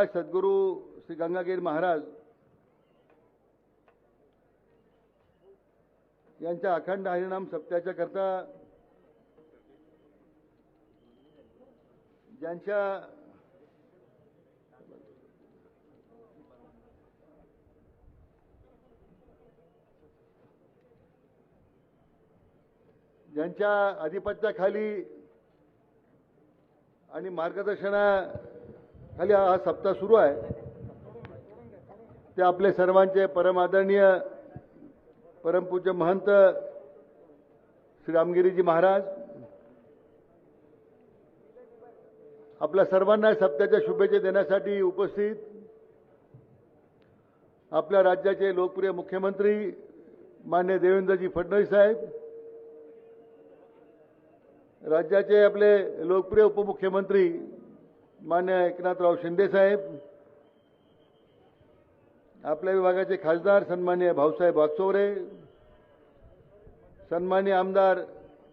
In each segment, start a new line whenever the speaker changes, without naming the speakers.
महाराज सद्गुरू श्री गंगागिरी महाराज यांच्या अखंड हरिनाम सप्त्याच्या करता ज्यांच्या आधिपत्याखाली आणि मार्गदर्शनाखाली हा सप्ताह सुरू आहे ते आपले सर्वांचे परम आदरणीय परमपूज्य महंत श्री रामगिरीजी महाराज आपल्या सर्वांना सप्त्याच्या शुभेच्छा देण्यासाठी उपस्थित आपल्या राज्याचे लोकप्रिय मुख्यमंत्री माननीय देवेंद्रजी फडणवीस साहेब, राज्याचे आपले लोकप्रिय उपमुख्यमंत्री माननीय एकनाथराव शिंदे साहेब, आपल्या विभागाचे खासदार सन्माननीय भाऊसाहेब वागचौरे, सन्माननीय आमदार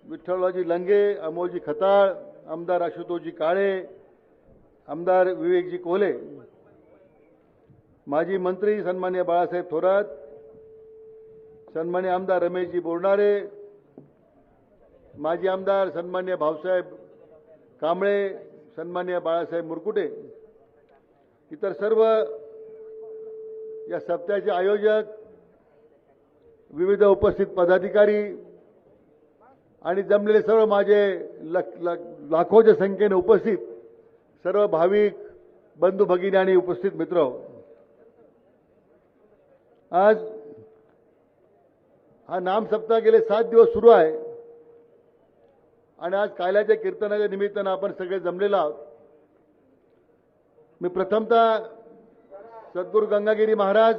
विठ्ठलरावजी लंगे, अमोलजी खताळ, आमदार आशुतोषजी काळे, आमदार विवेकजी कोल्हे, माजी मंत्री सन्माननीय बाळासाहेब थोरात, सन्माननीय आमदार रमेशजी बोरणारे, माजी आमदार सन्माननीय भाऊसाहेब कांबळे, सन्माननीय बाळासाहेब मुरकुटे, इतर सर्व या सप्त्याचे आयोजक, विविध उपस्थित पदाधिकारी आणि जमलेले सर्व माझे लाखोच्या संख्येने उपस्थित सर्व भाविक बंधू भगिनी आणि उपस्थित मित्र, आज हा नाम सप्ताह गेले 7 दिवस सुरू आहे आणि आज काल्याच्या कीर्तनाच्या निमित्तानं आपण सगळे जमलेलो आहोत। मी प्रथमतः सद्गुरू गंगागिरी महाराज,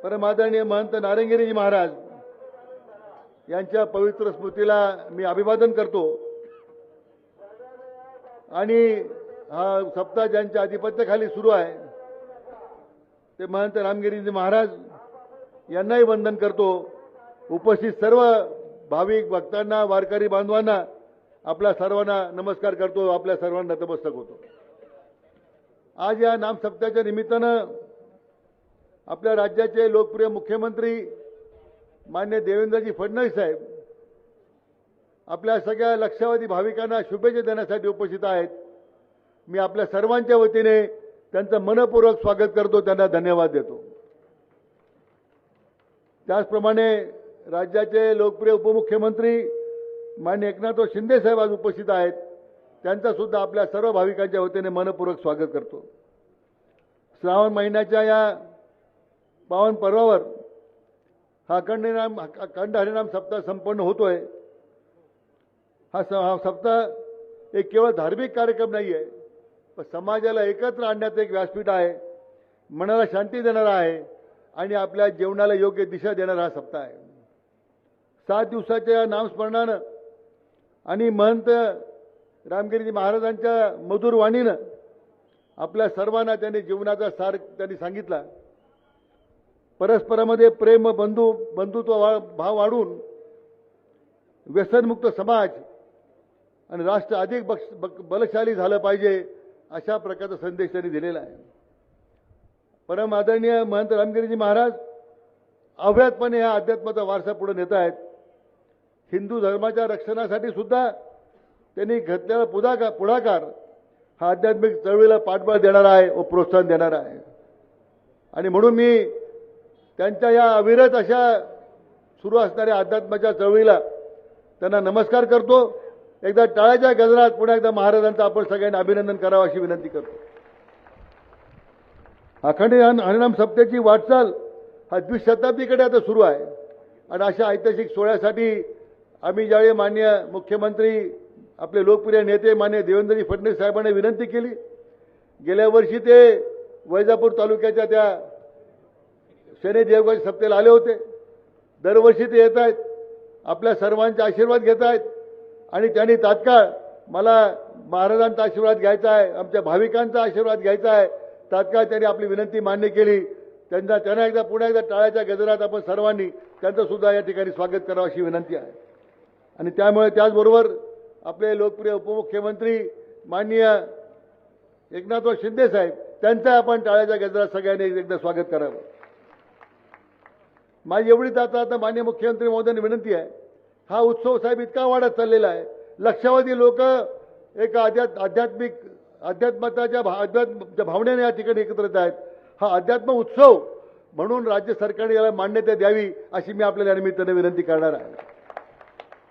परम आदरणीय महंत नारायणगिरीजी महाराज यांच्या पवित्र स्मृतीला मी अभिवादन करतो आणि हा सप्ताह ज्यांच्या आधिपत्याखाली सुरू आहे ते महंत रामगिरीजी महाराज यांनाही वंदन करतो। उपस्थित सर्व भाविक भक्तांना, वारकरी बांधवांना आपल्या सर्वांना नमस्कार करतो, आपल्या सर्वांना नतमस्तक होतो। आज या नाम सप्त्याच्या निमित्तानं आपल्या राज्याचे लोकप्रिय मुख्यमंत्री माननीय देवेंद्रजी फडणवीस साहेब आपल्या सगळ्या लक्षावधी भाविकांना शुभेच्छा देण्यासाठी उपस्थित आहेत। मी आपल्या सर्वांच्या वतीने त्यांचं मनपूर्वक स्वागत करतो, त्यांना धन्यवाद देतो। त्याचप्रमाणे राज्याचे लोकप्रिय उपमुख्यमंत्री माननीय एकनाथराव शिंदे साहेब आज उपस्थित आहेत, त्यांचा सुद्धा आपल्या सर्व भाविकांच्या वतीने मनपूर्वक स्वागत करतो। श्रावण महिन्याच्या या पावन पर्वावर हा अखंड हरिनाम सप्ताह संपन्न होतोय। हा सप्ताह एक केवळ धार्मिक कार्यक्रम नाही आहे, पण समाजाला एकत्र आणण्याचं एक व्यासपीठ आहे, मनाला शांती देणारा आहे आणि आपल्या जीवनाला योग्य दिशा देणारा हा सप्ताह आहे। 7 दिवसाच्या नामस्मरणानं आणि महंत रामगिरीजी महाराजांच्या मधुर वाणीनं आपल्या सर्वांना त्यांनी जीवनाचा सार त्यांनी सांगितला। परस्परामध्ये प्रेम, बंधुत्व भाव वाढून व्यसनमुक्त समाज आणि राष्ट्र अधिक बलशाली झालं पाहिजे, अशा प्रकारचा संदेश त्यांनी दिलेला आहे। परम आदरणीय महंत रामगिरीजी महाराज अव्याहतपणे या अध्यात्माचा वारसा पुढे नेत आहेत। हिंदू धर्माच्या रक्षणासाठी सुद्धा त्यांनी घेतलेला पुढाकार हा आध्यात्मिक चळवळीला पाठबळ देणारा आहे व प्रोत्साहन देणारा आहे आणि म्हणून मी त्यांच्या या अविरत अशा सुरू असणाऱ्या अध्यात्माच्या चळवळीला त्यांना नमस्कार करतो। एकदा टाळ्याच्या गजरात पुन्हा एकदा महाराजांचं आपण सगळ्यांनी अभिनंदन करावं अशी विनंती करतो। अखंड हरिनाम सप्त्याची वाटचाल हा द्विशताब्दीकडे आता सुरू आहे आणि अशा ऐतिहासिक सोहळ्यासाठी आम्ही ज्यावेळी माननीय मुख्यमंत्री आपले लोकप्रिय नेते माननीय देवेंद्रजी फडणवीस साहेबांनी विनंती केली, गेल्या वर्षी ते वैजापूर तालुक्याच्या त्या शनी देवगड सप्त्याला आले होते। दरवर्षी ते येत आहेत, आपल्या सर्वांचे आशीर्वाद घेत आहेत आणि त्यांनी तात्काळ मला महाराजांचा आशीर्वाद घ्यायचा आहे, आमच्या भाविकांचा आशीर्वाद घ्यायचा आहे, तात्काळ त्यांनी आपली विनंती मान्य केली। त्यांना एकदा पुन्हा एकदा टाळ्याच्या गजरात आपण सर्वांनी त्यांचं सुद्धा या ठिकाणी स्वागत करावं अशी विनंती आहे। आणि त्यामुळे त्याचबरोबर आपले लोकप्रिय उपमुख्यमंत्री माननीय एकनाथराव शिंदे साहेब, त्यांचं आपण टाळ्याच्या गजरात सगळ्यांनी एकदा स्वागत करावं. माझी एवढीच आता माननीय मुख्यमंत्री महोदयांनी विनंती आहे, हा उत्सव साहेब इतका वाढत चाललेला आहे. लक्षावधी लोक एक अध्यात्माच्या भावनेने या ठिकाणी एकत्र येत आहेत. हा अध्यात्म उत्सव म्हणून राज्य सरकारने याला मान्यता द्यावी अशी मी आपल्याला निमित्ताने विनंती करणार आहे.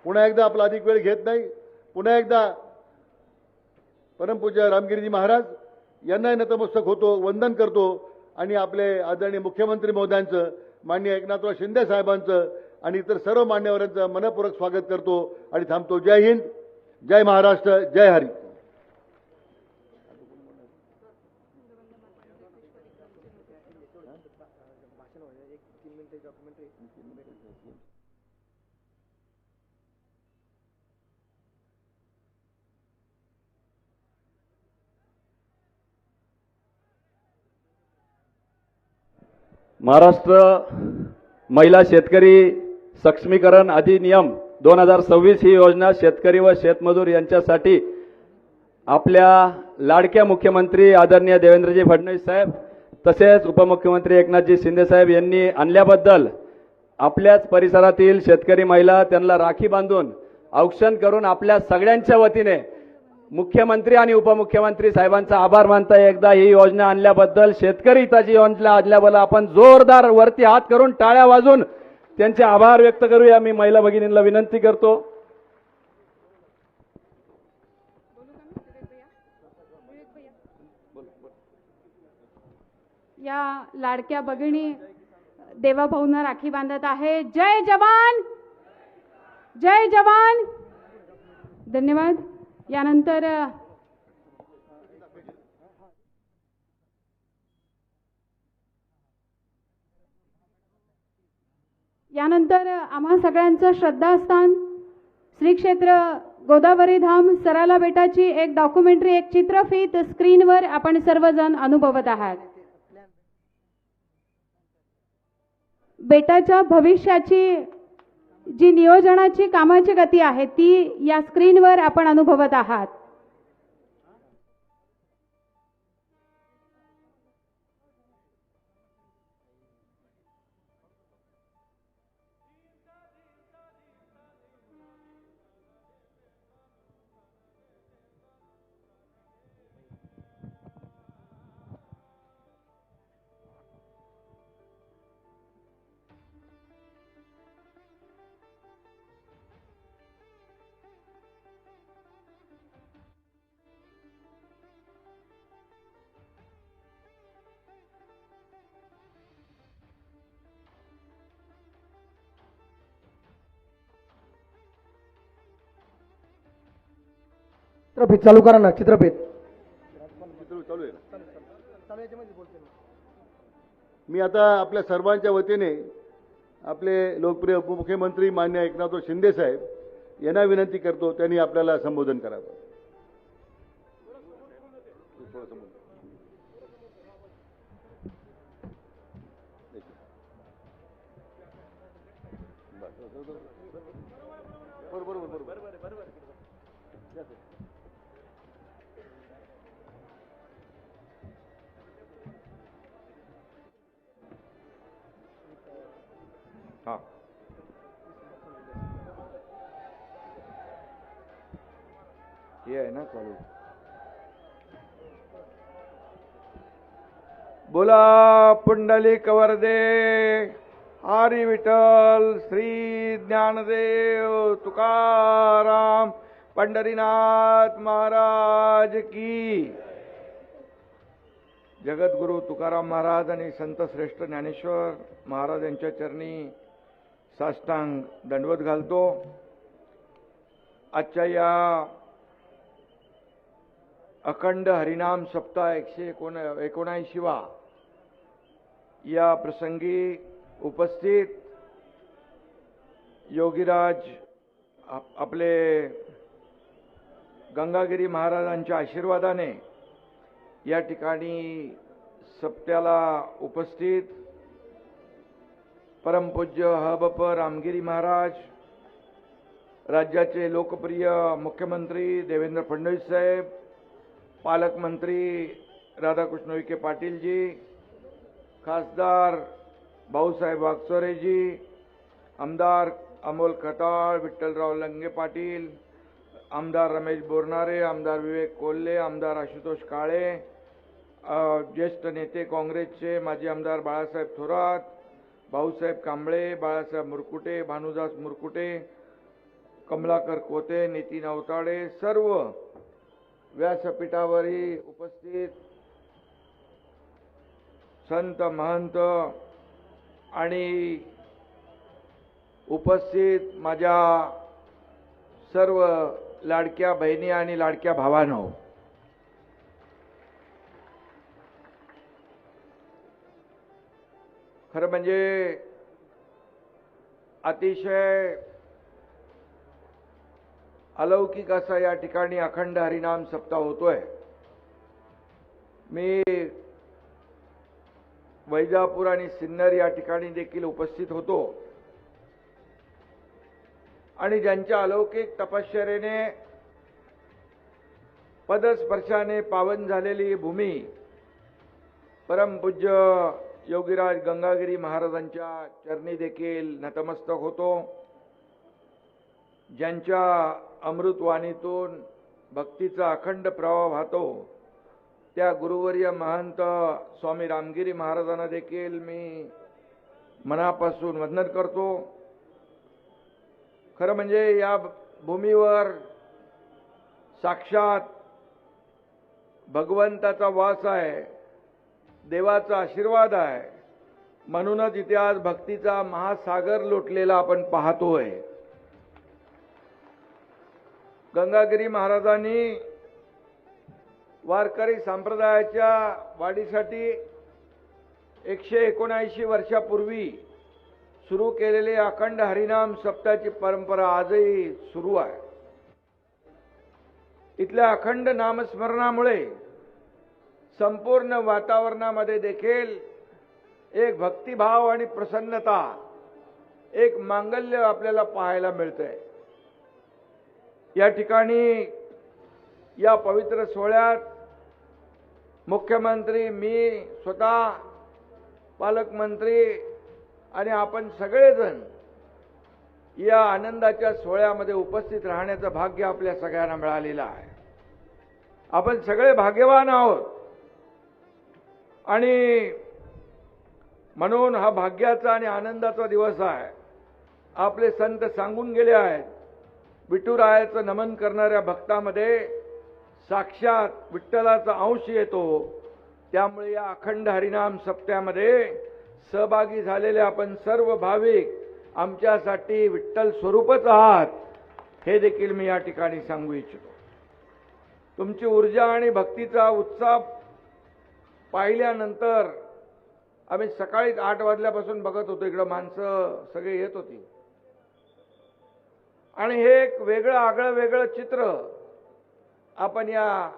पुन्हा एकदा आपला अधिक वेळ घेत नाही. पुन्हा एकदा परमपूज्य रामगिरीजी महाराज यांनाही नतमस्तक होतो, वंदन करतो आणि आपले आदरणीय मुख्यमंत्री महोदयांचं, माननीय एकनाथराव शिंदे साहेबांचं आणि इतर सर्व मान्यवरांचं मनपूर्वक स्वागत करतो आणि थांबतो. जय हिंद, जय महाराष्ट्र, जय हरी.
महाराष्ट्र महिला शेतकरी सक्षमीकरण अधिनियम 2026 ही योजना शेतकरी व शेतमजूर यांच्यासाठी आपल्या लाडक्या मुख्यमंत्री आदरणीय देवेंद्रजी फडणवीस साहेब तसेच उपमुख्यमंत्री एकनाथजी शिंदे साहेब यांनी आणल्याबद्दल आपल्याच परिसरातील शेतकरी महिला त्यांना राखी बांधून औक्षण करून आपल्या सगळ्यांच्या वतीने मुख्यमंत्री आणि उपमुख्यमंत्री साहेबांचा आभार मानता. एकदा ही योजना आणल्याबद्दल, शेतकरी हिताची योजना आणल्याबद्दल आपण जोरदार वरती हात करून टाळ्या वाजून त्यांचे आभार व्यक्त करूया. मी महिला भगिनींना विनंती करतो.
या लाडक्या भगिनी देवाभाऊंना राखी बांधत आहे. जय जवान, जय जवान. धन्यवाद. यानंतर आम्हा सगळ्यांचं श्रद्धास्थान श्री क्षेत्र गोदावरी धाम सराला बेटाची एक डॉक्युमेंटरी, एक चित्रफित स्क्रीनवर आपण सर्वजण अनुभवत आहात. बेटाच्या भविष्याची जी नियोजनाची कामाची गती आहे ती या स्क्रीनवर आपण अनुभवत आहात.
चित्रफित चालू करा ना. चित्रफित
चालू आहे. मी आता आपल्या सर्वांच्या वतीने आपले लोकप्रिय उपमुख्यमंत्री माननीय एकनाथराव शिंदे साहेब यांना विनंती करतो, त्यांनी आपल्याला संबोधन करावं.
हाँ ये है ना चालू. बोला पुंडलिक वरदे हरी विठ्ठल श्री ज्ञानदेव तुकाराम पंढरीनाथ महाराज की. जगद्गुरु तुकाराम महाराज आणि संत श्रेष्ठ ज्ञानेश्वर महाराज यांच्या चरणी साष्टांग दंडवत घालतो. आजच्या या अखंड हरिनाम सप्ताह 179वा या प्रसंगी उपस्थित योगीराज आपले गंगागिरी महाराजांच्या आशीर्वादाने या ठिकाणी सप्त्याला उपस्थित परमपूज्य हबप रामगिरी महाराज, राज्याचे लोकप्रिय मुख्यमंत्री देवेंद्र फडणवीस साहेब, पालकमंत्री राधाकृष्ण विखे पाटीलजी, खासदार भाऊसाहेब वागचौरेजी, आमदार अमोल खताळ, विठ्ठलराव लंगे पाटील, आमदार रमेश बोरनारे, आमदार विवेक कोल्हे, आमदार आशुतोष काळे, ज्येष्ठ नेते काँग्रेसचे माजी आमदार बाळासाहेब थोरात, भाऊसाहेब कांबळे, बाळासाहेब मुरकुटे, भानुदास मुरकुटे, कमलाकर कोते, नितीन अवताडे, सर्व व्यासपीठावरील उपस्थित संत महंत आणि उपस्थित माझ्या सर्व लाडक्या बहिणी आणि लाडक्या भावांनो, खरं म्हणजे अतिशय अलौकिक असा या ठिकाणी अखंड हरिनाम सप्ताह होतोय. मी वैजापूर आणि सिन्नर या ठिकाणी देखील उपस्थित होतो आणि ज्यांच्या अलौकिक तपश्चर्येने पदस्पर्शाने पावन झालेली भूमी परमपूज्य योगीराज गंगागिरी महाराजांच्या चरणी देखील नतमस्तक होतो. ज्यांच्या अमृतवाणीतून भक्तीचा अखंड प्रवाह वाहतो त्या गुरुवर्य महंत स्वामी रामगिरी महाराजांना देखील मी मनापासून वंदन करतो. खरं म्हणजे या भूमीवर साक्षात भगवंताचा वास आहे, देवाचा आशीर्वाद आहे, म्हणूनच इथे आज भक्तीचा महासागर लोटलेला आपण पाहतोय. गंगागिरी महाराजांनी वारकरी संप्रदायाच्या वाढीसाठी 179 वर्षापूर्वी सुरू केलेले अखंड हरिनाम सप्ताहाची परंपरा आजही सुरू आहे. इथल्या अखंड नामस्मरणामुळे संपूर्ण वातावरणामध्ये देखील एक भक्तिभाव आणि प्रसन्नता, एक मांगल्य आपल्याला पाहायला मिळतंय. या ठिकाणी या पवित्र सोहळ्यात मुख्यमंत्री, मी स्वतः, पालकमंत्री आणि आपण सगळेजण या आनंदाच्या सोहळ्यामध्ये उपस्थित राहण्याचं भाग्य आपल्या सगळ्यांना मिळालेलं आहे. आपण सगळे भाग्यवान आहोत आणि म्हणून हा भाग्याचा आणि आनंदाचा दिवस आहे. आपले संत सांगून गेले आहेत, विठुरायाचं नमन करणाऱ्या भक्तामध्ये साक्षात विठ्ठलाचा अंश येतो. त्यामुळे या अखंड हरिनाम सप्त्यामध्ये सहभागी झालेले आपण सर्व भाविक आमच्यासाठी विठ्ठल स्वरूपच आहात, हे देखील मी या ठिकाणी सांगू इच्छितो. तुमची ऊर्जा आणि भक्तीचा उत्साह पाहिल्यानंतर आम्ही सकाळी 8 वाजल्यापासून बघत होतो, इकडं माणसं सगळे येत होती आणि हे एक वेगळं चित्र आपण या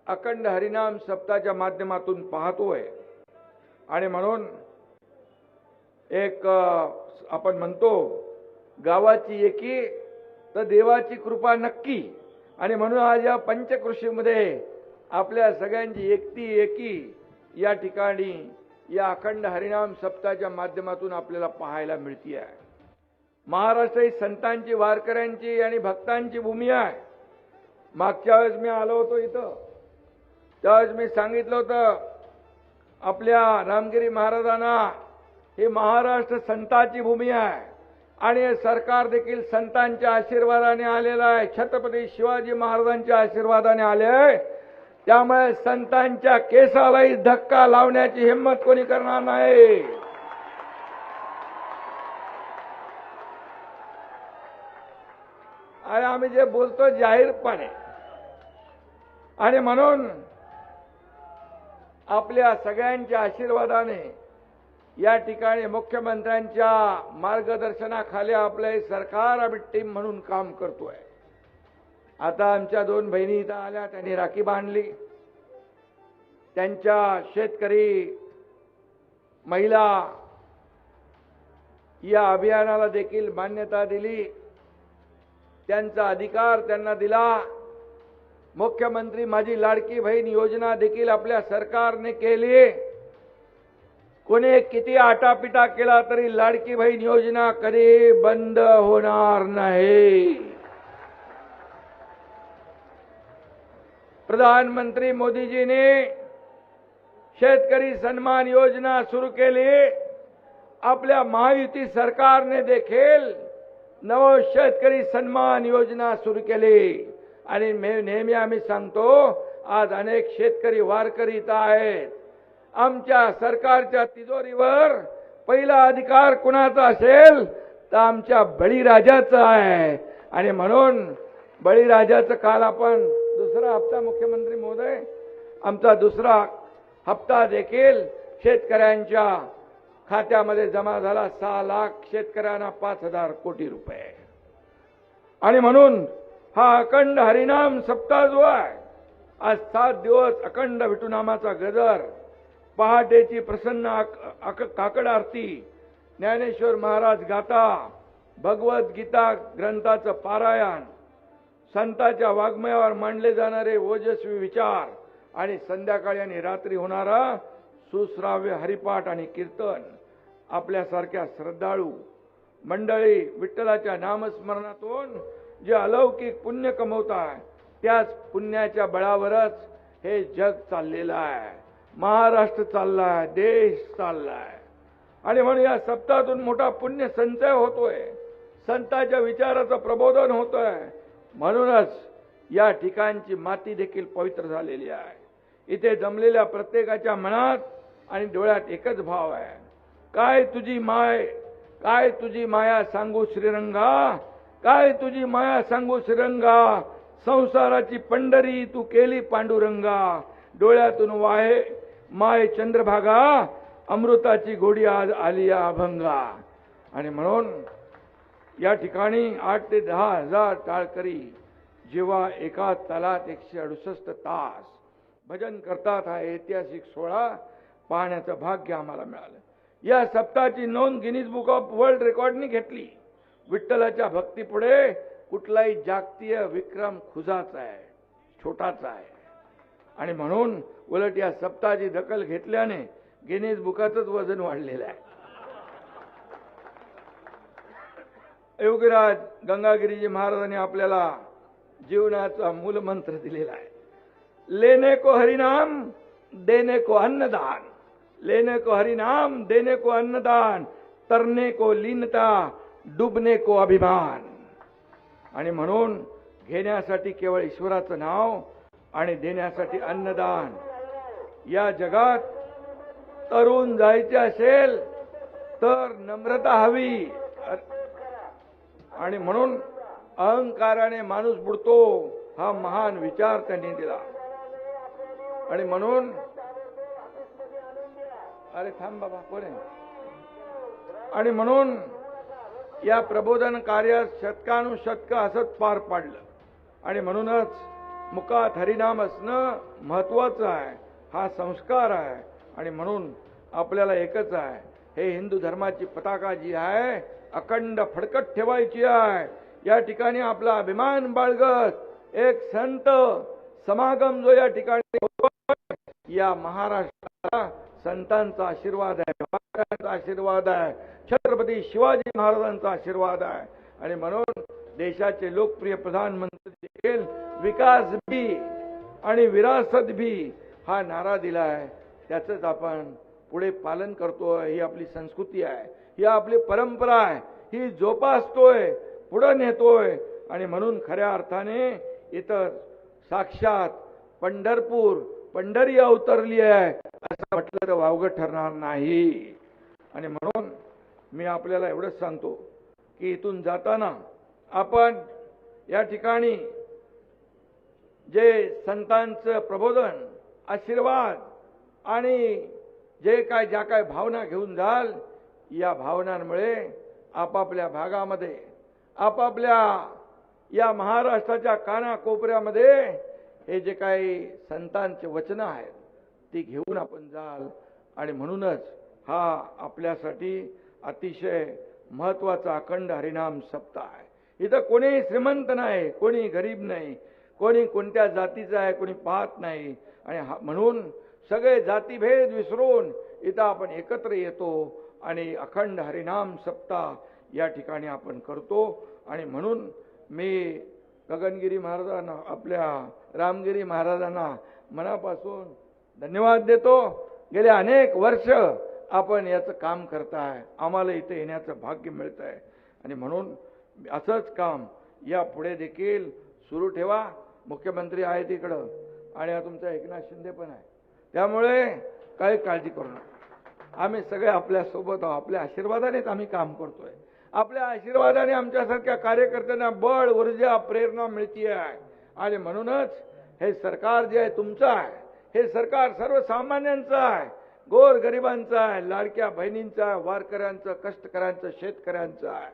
अखंड हरिनाम सप्ताहाच्या माध्यमातून पाहतोय. आणि म्हणून एक आपण म्हणतो, गावाची एकी तर देवाची कृपा नक्की. आणि म्हणून आज या पंचकृषीमध्ये आपल्या सगळ्यांची एकी या ठिकाणी या अखंड हरिनाम सप्ताहाच्या माध्यमातून आपल्याला पाहायला मिळते आहे. महाराष्ट्र ही संतांची, वारकऱ्यांची आणि भक्तांची भूमी आहे. मागच्या वेळेस मी आलो होतो इथं, त्यावेळेस मी सांगितलं होतं आपल्या रामगिरी महाराजांना ही महाराष्ट्र संतांची भूमी आहे आणि हे सरकार देखील संतांच्या आशीर्वादाने आलेलं आहे, छत्रपती शिवाजी महाराजांच्या आशीर्वादाने आले आहे. त्यामुळे संतांच्या केसालाही धक्का लावण्याची हिंमत कोणी करणार नाही. आणि आम्ही जे बोलतो जाहीरपणे. आणि म्हणून आपल्या सगळ्यांच्या आशीर्वादाने या ठिकाणी मुख्यमंत्र्यांच्या मार्गदर्शनाखाली आपलं हे सरकार आम्ही टीम म्हणून काम करतोय. आता आमच्या 2 बहिणी इथं आल्या, त्यांनी राखी बांधली. त्यांच्या शेतकरी महिला या अभियानाला देखील मान्यता दिली, त्यांचा अधिकार त्यांना दिला. मुख्यमंत्री माझी लाडकी बहीण योजना देखील आपल्या सरकारने केली. कोणी किती आटापिटा केला तरी लाडकी बहीण योजना कधी बंद होणार नाही. प्रधानमंत्री मोदीजीने शेतकरी सन्मान योजना सुरू केली. आपल्या महायुती सरकारने देखील नव शेतकरी सन्मान योजना सुरू केली. आणि नेहमी आम्ही सांगतो, आज अनेक शेतकरी वारकरी इथं आहेत. आमच्या सरकारच्या तिजोरीवर पहिला अधिकार कुणाचा असेल तर आमच्या बळीराजाचा आहे. आणि म्हणून बळीराजाचं काल आपण दुसरा हप्ता, मुख्यमंत्री महोदय, आमचा दुसरा हप्ता देखील शेतकऱ्यांच्या खात्यामध्ये जमा झाला. 6 लाख शेतकऱ्यांना 5,000 कोटी रुपये. आणि म्हणून हा अखंड हरिनाम सप्ताह जो आहे, आज 7 दिवस अखंड विठुनामाचा गजर, पहाटेची प्रसन्न काकड आरती, ज्ञानेश्वर महाराज गाथा, भगवद्गीता ग्रंथाचं पारायण, संतांच्या वाङ्मयावर मांडले जाणारे ओजस्वी विचार आणि संध्याकाळी आणि रात्री होणारा सुश्राव्य हरिपाठ आणि कीर्तन. आपल्यासारख्या श्रद्धाळू मंडळी विठ्ठलाच्या नामस्मरणातून जे अलौकिक पुण्य कमवतात, त्याच पुण्याच्या बळावरच हे जग चाललेलं आहे. महाराष्ट्र चाललाय, देश चाललाय. आणि म्हणून या सप्ताहातून मोठा पुण्य संचय होतोय, संतांच्या विचाराचं प्रबोधन होतोय. म्हणूनच या ठिकाणची माती देखील पवित्र झालेली आहे. इथे जमलेल्या प्रत्येकाच्या मनात आणि डोळ्यात एकच भाव आहे, काय तुझी माय, काय तुझी माया सांगू श्रीरंगा, काय तुझी माया सांगू श्रीरंगा, संसाराची पंढरी तू केली पांडुरंगा, डोळ्यातून वाहे माय चंद्रभागा, अमृताची गोडी आज आली अभंगा. आणि म्हणून या ठिकाणी 8 ते 10 हजार टाळकरी जेव्हा एका तालात 168 तास भजन करतात, हा ऐतिहासिक सोहळा पाहण्याचं भाग्य आम्हाला मिळालं. या सप्ताहाची नोंद गिनीज बुक ऑफ वर्ल्ड रेकॉर्डनी घेतली. विठ्ठलाच्या भक्तीपुढे कुठलाही जागतिक विक्रम खुजाचा आहे, छोटाचा आहे. आणि म्हणून उलट या सप्ताहाची दखल घेतल्याने गिनीज बुकाचंच वजन वाढलेलं आहे. योगीराज गंगागिरीजी महाराजांनी आपल्याला जीवनाचा मूलमंत्र दिलेला आहे, लेने को हरिनाम देने को अन्नदान, लेने को हरिनाम देने को अन्नदान, तरने को लीनता डुबने को अभिमान. आणि म्हणून घेण्यासाठी केवळ ईश्वराचं नाव आणि देण्यासाठी अन्नदान. या जगात तरुण जायचे असेल तर नम्रता हवी. आणि म्हणून अहंकाराने माणूस बुडतो, हा महान विचार त्यांनी दिला. आणि म्हणून अरे थांब बाबा कोण. आणि म्हणून या प्रबोधन कार्यात शतकानुशतक असत पार पाडलं. आणि म्हणूनच मुखात हरिनाम असणं महत्वाचं आहे, हा संस्कार आहे. आणि म्हणून आपल्याला एकच आहे, हे हिंदू धर्माची पताका जी आहे अखंड फडकत ठेवायची आहे. या ठिकाणी आपला अभिमान बाळगत एक संत समागम जो या ठिकाणी होतो, या महाराष्ट्राला संतांचा आशीर्वाद आहे, महाराजांचा आशीर्वाद आहे, छत्रपती शिवाजी महाराजांचा आशीर्वाद आहे. आणि म्हणून देशाचे लोकप्रिय प्रधानमंत्री देखील विकास भी आणि विरासत भी हा नारा दिला आहे. त्याचंच आपण पुढे पालन करतोय. ही आपली संस्कृती आहे, ही आपली परंपरा आहे, ही जोपासतोय, पुढे नेतोय. आणि म्हणून खऱ्या अर्थाने इथं साक्षात पंढरी अवतरली आहे असं म्हटलं तर वावगं ठरणार नाही. आणि म्हणून मी आपल्याला एवढंच सांगतो की इथून जाताना आपण या ठिकाणी जे संतांचं प्रबोधन, आशीर्वाद आणि ज्या काय भावना घेऊन जाल, या भावनांमुळे आपापल्या भागामध्ये, आपापल्या या महाराष्ट्राच्या कानाकोपऱ्यामध्ये हे जे काही संतांचे वचनं आहेत ती घेऊन आपण जाल. आणि म्हणूनच हा आपल्यासाठी अतिशय महत्वाचा अखंड हरिनाम सप्ताह आहे. इथं कोणी श्रीमंत नाही, कोणी गरीब नाही, कोणी कोणत्या जातीचा आहे कोणी पाहत नाही. आणि म्हणून सगळे जातीभेद विसरून इथं आपण एकत्र येतो आणि अखंड हरिनाम सप्ताह या ठिकाणी आपण करतो. आणि म्हणून मी गगनगिरी महाराजांना आपल्या रामगिरी महाराजांना मनापासून धन्यवाद देतो. गेले अनेक वर्ष आपण याचं काम करताय, आम्हाला इथे येण्याचं भाग्य मिळत आहे. आणि म्हणून असंच काम या पुढे देखील सुरू ठेवा. मुख्यमंत्री आहेत इकडं आणि तुमचा एकनाथ शिंदे पण आहे, त्यामुळे काही काळजी करू नका. आम्ही सगळे आपल्या सोबत आहोत. आपल्या आशीर्वादानेच आम्ही काम करतोय. आपल्या आशीर्वादाने आमच्यासारख्या कार्यकर्त्यांना बळ, ऊर्जा, प्रेरणा मिळते आहे. आणि म्हणूनच हे सरकार जे आहे तुमचं आहे, हे सरकार सर्वसामान्यांचं आहे, गोर गरिबांचं आहे, लाडक्या बहिणींचं आहे, वारकऱ्यांचं, कष्टकऱ्यांचं, शेतकऱ्यांचं आहे.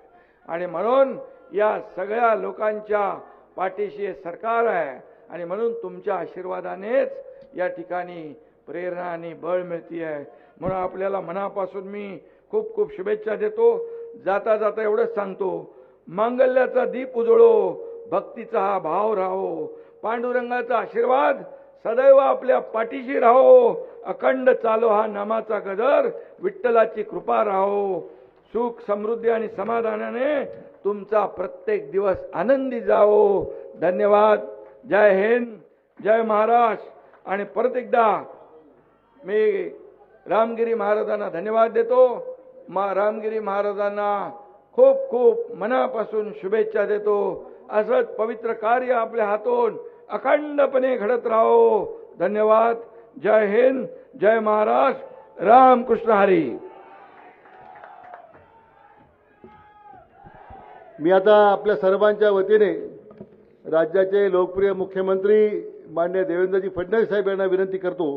आणि म्हणून या सगळ्या लोकांच्या पाठीशी हे सरकार आहे. आणि म्हणून तुमच्या आशीर्वादानेच या ठिकाणी प्रेरणा आणि बळ मिळते आहे. म्हणून आपल्याला मनापासून मी खूप खूप शुभेच्छा देतो. जाता जाता एवढंच सांगतो, मांगल्याचा दीप उजळो, भक्तीचा हा भाव राहो, पांडुरंगाचा आशीर्वाद सदैव आपल्या पाठीशी राहो, अखंड चालो हा नामाचा गजर, विठ्ठलाची कृपा राहो. सुख, समृद्धी आणि समाधानाने तुमचा प्रत्येक दिवस आनंदी जाओ. धन्यवाद. जय हिंद, जय महाराष्ट्र. आणि परत एकदा मी रामगिरी महाराजांना धन्यवाद देतो. रामगिरी महाराजांना खूप खूप मनापासून शुभेच्छा देतो. असंच पवित्र कार्य आपल्या हातून अखंडपणे घडत राहो. धन्यवाद. जय हिंद, जय महाराष्ट्र. रामकृष्ण हरी.
मी आता आपल्या सर्वांच्या वतीने राज्याचे लोकप्रिय मुख्यमंत्री माननीय देवेंद्रजी फडणवीस साहेब यांना विनंती करतो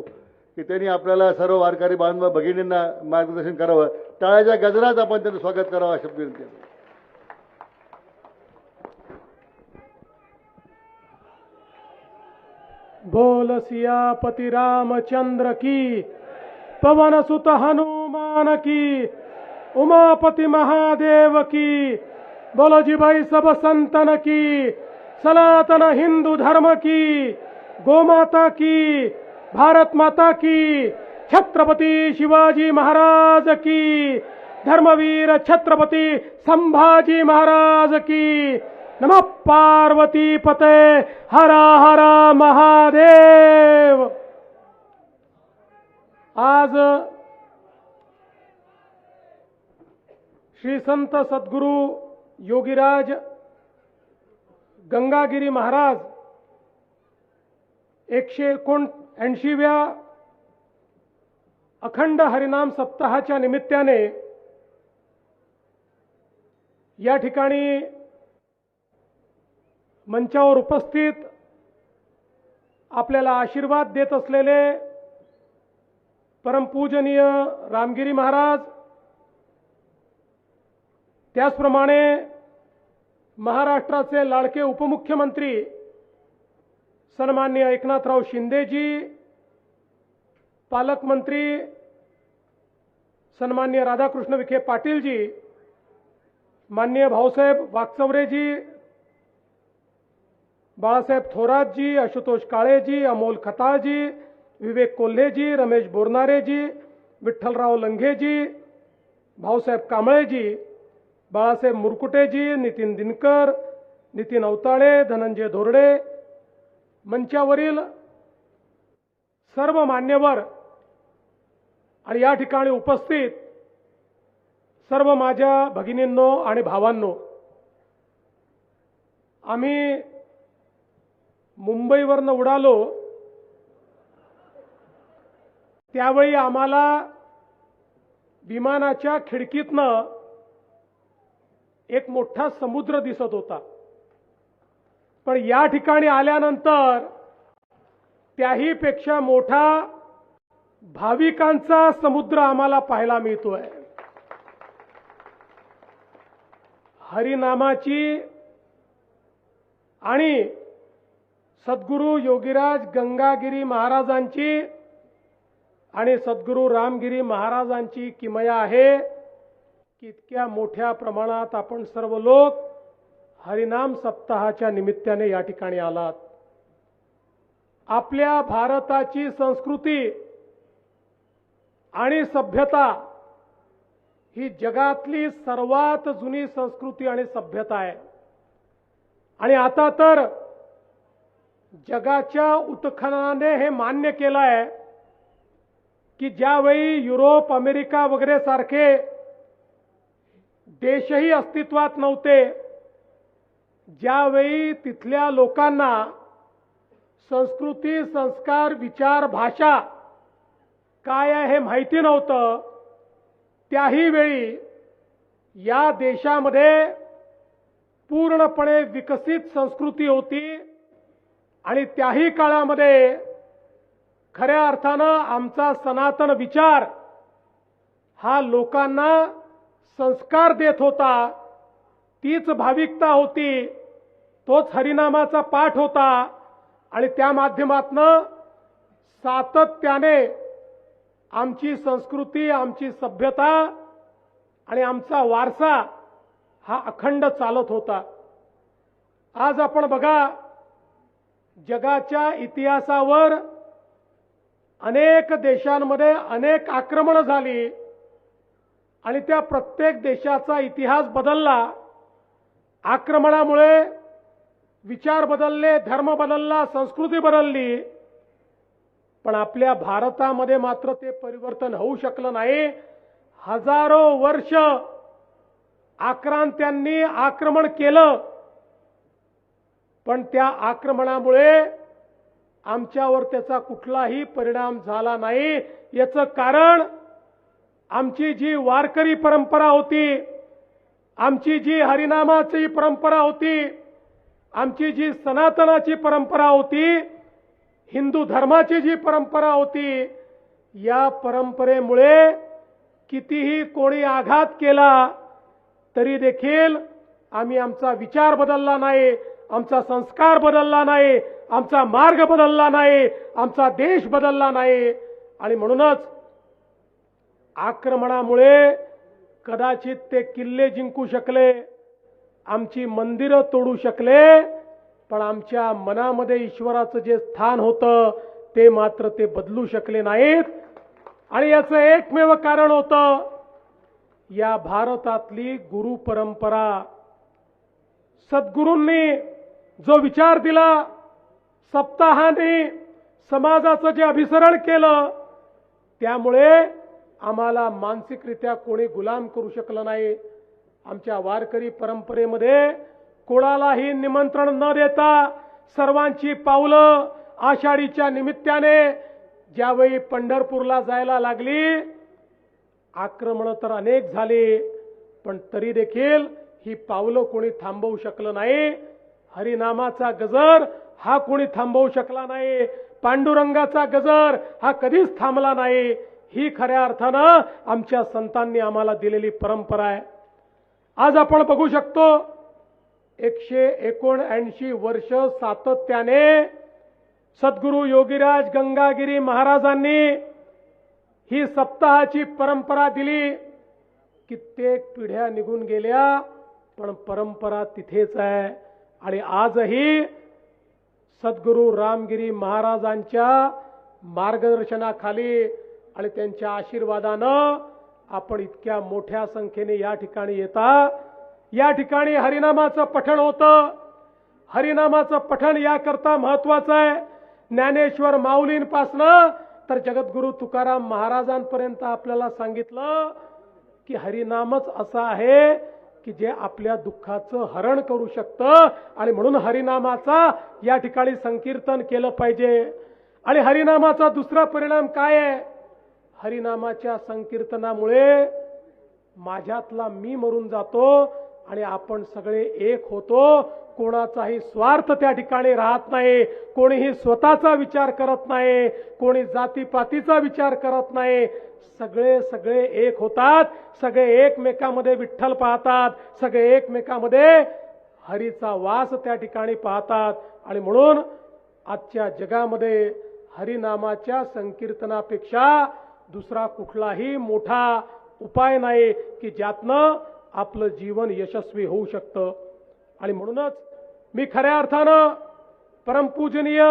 की त्यांनी आपल्याला सर्व वारकरी बांधव भगिनींना मार्गदर्शन करावं. टाळ्याच्या गजरात आपण त्यांचं स्वागत करावं अशी विनंती आहे.
बोल सियापति रामचंद्र की, पवन सुत हनुमान की, उमापति महादेव की, बोलो जी भाई सब संतन की, सनातन हिंदू धर्म की, गोमाता की, भारत माता की, छत्रपति शिवाजी महाराज की, धर्मवीर छत्रपति संभाजी महाराज की. नमः पार्वती पते, हर हर महादेव. आज श्री संत सद्गुरु योगीराज गंगागिरी महाराज 179व्या अखंड हरिनाम सप्ताहाच्या निमित्ताने या ठिकाणी मंचावर उपस्थित आपल्याला आशीर्वाद देत असलेले परमपूजनीय रामगिरी महाराज, त्याचप्रमाणे महाराष्ट्राचे लाडके उपमुख्यमंत्री सन्माननीय एकनाथराव शिंदेजी, पालकमंत्री सन्माननीय राधाकृष्ण विखे पाटीलजी, माननीय भाऊसाहेब वाकचौरेजी, बाळासाहेब थोरातजी, आशुतोष काळेजी, अमोल खताळजी, विवेक कोल्हेजी, रमेश बोरनारेजी, विठ्ठलराव लंघेजी, भाऊसाहेब कांबळेजी, बाळासाहेब मुरकुटेजी, नितीन दिनकर, नितीन अवताळे, धनंजय धोरडे, मंचावरील सर्व मान्यवर आणि या ठिकाणी उपस्थित सर्व माझ्या भगिनींनो आणि भावांनो, आम्ही मुंबईवरनं उडालो त्यावेळी आम्हाला विमानाच्या खिडकीतनं एक मोठा समुद्र दिसत होता, पण या ठिकाणी आल्यानंतर त्याही पेक्षा मोठा भाविकांचा समुद्र आम्हाला पाहायला मिळतोय. हरिनामाची आणि सद्गुरू योगीराज गंगागिरी महाराजांची आणि सद्गुरू रामगिरी महाराजांची किमया आहे की इतक्या मोठ्या प्रमाणात आपण सर्व लोक हरिनाम सप्ताहाच्या निमित्ताने या ठिकाणी आलात. आपल्या भारताची संस्कृती आणि सभ्यता ही जगातली सर्वात जुनी संस्कृती आणि सभ्यता आहे. आणि आता तर जगाच्या उत्खननाने हे मान्य केलं आहे की ज्यावेळी युरोप, अमेरिका वगैरे सारखे देशही अस्तित्वात नव्हते, ज्यावेळी तिथल्या लोकांना संस्कृती, संस्कार, विचार, भाषा काय आहे हे माहिती नव्हतं, त्याही वेळी या देशामध्ये पूर्णपणे विकसित संस्कृती होती. आणि त्याही काळामध्ये खऱ्या अर्थानं आमचा सनातन विचार हा लोकांना संस्कार देत होता. तीच भाविकता होती, तोच हरिनामाचा पाठ होता. आणि त्या माध्यमातनं सातत्याने आमची संस्कृती, आमची सभ्यता आणि आमचा वारसा हा अखंड चालत होता. आज आपण बघा, जगाच्या इतिहासावर अनेक देशांमध्ये अनेक आक्रमणं झाली आणि त्या प्रत्येक देशाचा इतिहास बदलला. आक्रमणामुळे विचार बदलले, धर्म बदलला, संस्कृती बदलली. पण आपल्या भारतामध्ये मात्र ते परिवर्तन होऊ शकलं नाही. हजारो वर्ष आक्रांत्यांनी आक्रमण केलं, पण त्या आक्रमणामुळे आमच्यावर त्याचा कुठलाही परिणाम झाला नाही. याचं कारण आमची जी वारकरी परंपरा होती, आमची जी हरिनामाची परंपरा होती, आमची जी सनातनाची परंपरा होती, हिंदू धर्माची जी परंपरा होती, या परंपरेमुळे कितीही कोणी आघात केला तरी देखील आम्ही आमचा विचार बदलला नाही, आमचा संस्कार बदलला नाही, आमचा मार्ग बदलला नाही, आमचा देश बदलला नाही. आणि म्हणूनच आक्रमणामुळे कदाचित ते किल्ले जिंकू शकले, आमची मंदिरं तोडू शकले, पण आमच्या मनामध्ये ईश्वराचं जे स्थान होतं ते मात्र ते बदलू शकले नाहीत. आणि याचं एकमेव कारण होतं या भारतातली गुरु परंपरा. सद्गुरूंनी जो विचार दिला, सप्ताहाने समाजाचं जे अभिसरण केलं, त्यामुळे आम्हाला मानसिकरित्या कोणी गुलाम करू शकलं नाही. आमच्या वारकरी परंपरेमध्ये कोणालाही निमंत्रण न देता सर्वांची पावलं आषाढीच्या निमित्ताने ज्यावेळी पंढरपूरला जायला लागली, आक्रमण तर अनेक झाली, पण तरी देखील ही पावलं कोणी थांबवू शकलं नाही. हरिनामाचा गजर हा कोणी थांबवू शकला नाही. पांडुरंगाचा गजर हा कधीच थांबला नाही. ही खऱ्या अर्थानं आमच्या संतांनी आम्हाला दिलेली परंपरा आहे. आज आपण बघू शकतो 179 वर्ष सातत्याने सद्गुरू योगीराज गंगागिरी महाराजांनी ही सप्ताहाची परंपरा दिली. कित्येक पिढ्या निघून गेल्या, पण परंपरा तिथेच आहे. आणि आजही सद्गुरू रामगिरी महाराजांच्या मार्गदर्शनाखाली आणि त्यांच्या आशीर्वादानं आपण इतक्या मोठ्या संख्येने या ठिकाणी येता. या ठिकाणी हरिनामाचं पठण होतं. हरिनामाचं पठण याकरता महत्वाचं आहे, ज्ञानेश्वर माऊलींपासनं तर जगद्गुरू तुकाराम महाराजांपर्यंत आपल्याला सांगितलं की हरिनामच असं आहे की जे आपल्या दुःखाचं हरण करू शकतं. आणि म्हणून हरिनामाचा या ठिकाणी संकीर्तन केलं पाहिजे. आणि हरिनामाचा दुसरा परिणाम काय आहे? हरिनामाच्या संकीर्तनामुळे माझ्यातला मी मरून जातो आणि आपण सगळे एक होतो. कोणाचाही स्वार्थ त्या ठिकाणी राहत नाही, कोणीही स्वतःचा विचार करत नाही, कोणी जातीपातीचा विचार करत नाही. सगळे एक होतात, सगळे एकमेकांमध्ये विठ्ठल पाहतात, सगळे एकमेकांमध्ये हरीचा वास त्या ठिकाणी पाहतात. आणि म्हणून आजच्या जगामध्ये हरिनामाच्या संकीर्तनापेक्षा दुसरा कुठलाही मोठा उपाय नाही की ज्यातनं आपलं जीवन यशस्वी होऊ शकतं. आणि म्हणूनच मी खऱ्या अर्थानं परमपूजनीय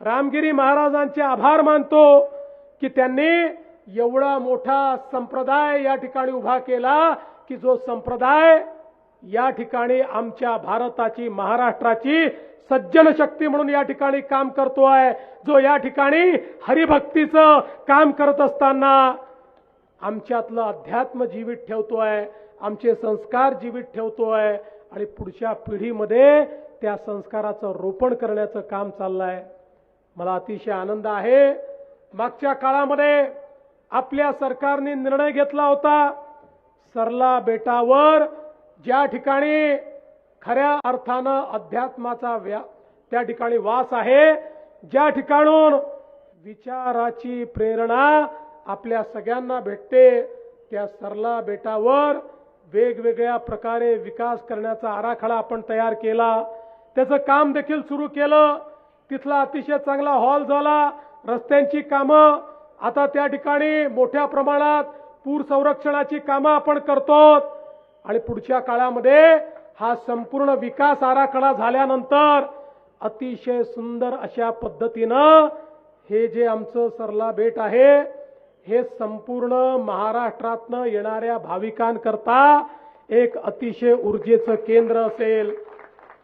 रामगिरी महाराजांचे आभार मानतो की त्यांनी एवढा मोठा संप्रदाय या ठिकाणी उभा केला की जो संप्रदाय या ठिकाणी आमच्या भारताची, महाराष्ट्राची सज्जन शक्ती म्हणून या ठिकाणी काम करतोय, जो या ठिकाणी हरिभक्तीचं काम करत असताना आमच्यातलं अध्यात्म जीवित ठेवतोय, आमचे संस्कार जीवित ठेवतोय आणि पुढच्या पिढीमध्ये त्या संस्काराचं रोपण करण्याचं काम चाललंय. मला अतिशय आनंद आहे. मागच्या काळामध्ये आपल्या सरकारने निर्णय घेतला होता, सरला बेटावर ज्या ठिकाणी खऱ्या अर्थानं अध्यात्माचा त्या ठिकाणी वास आहे, ज्या ठिकाणून विचाराची प्रेरणा आपल्या सगळ्यांना भेटते, त्या सरला बेटावर वेगवेगळ्या प्रकारे विकास करण्याचा आराखडा आपण तयार केला. त्याचं काम देखील सुरू केलं. तिथला अतिशय चांगला हॉल झाला. रस्त्यांची कामं आता त्या ठिकाणी मोठ्या प्रमाणात पूर संरक्षणाची कामं आपण करतो आणि पुढच्या काळामध्ये हा संपूर्ण विकास आराखडा झाल्यानंतर अतिशय सुंदर अशा पद्धतीनं हे जे आमचं सरला बेट आहे हे संपूर्ण महाराष्ट्रातनं येणाऱ्या भाविकांकरता एक अतिशय ऊर्जेचं केंद्र असेल.